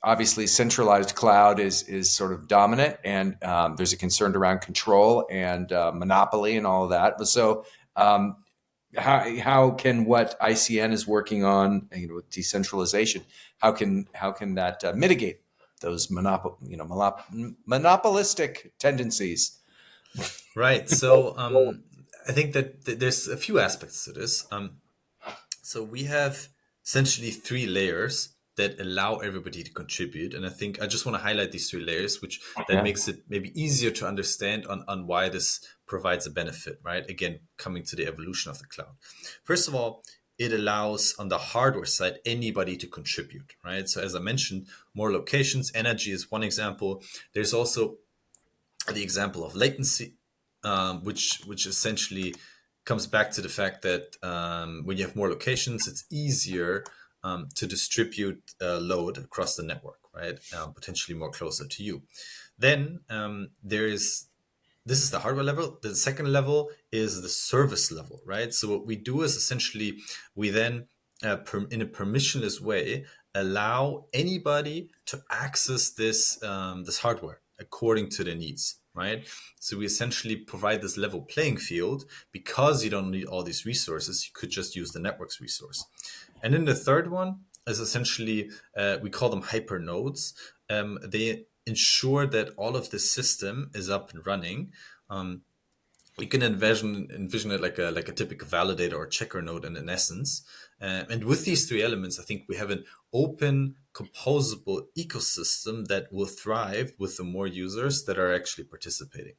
obviously centralized cloud is sort of dominant, and there's a concern around control and monopoly and all of that. So um, how can what ICN is working on, with decentralization, how can that mitigate those monopolistic tendencies? Right. So I think that there's a few aspects to this. So we have essentially three layers that allow everybody to contribute, and I think I just want to highlight these three layers, which that Yeah. makes it maybe easier to understand on why this provides a benefit. Right. Again, coming to the evolution of the cloud. First of all, it allows on the hardware side anybody to contribute. Right. So as I mentioned, more locations, energy is one example. There's also the example of latency, which essentially comes back to the fact that when you have more locations, it's easier to distribute load across the network, right? Potentially more closer to you. Then there is this is the hardware level. The second level is the service level, right? So what we do is essentially we then in a permissionless way allow anybody to access this hardware according to their needs, right? So we essentially provide this level playing field because you don't need all these resources. You could just use the network's resource. And then the third one is essentially we call them hyper nodes. They ensure that all of the system is up and running. Um, you can envision it like a typical validator or checker node in essence. And with these three elements, I think we have an open, composable ecosystem that will thrive with the more users that are actually participating.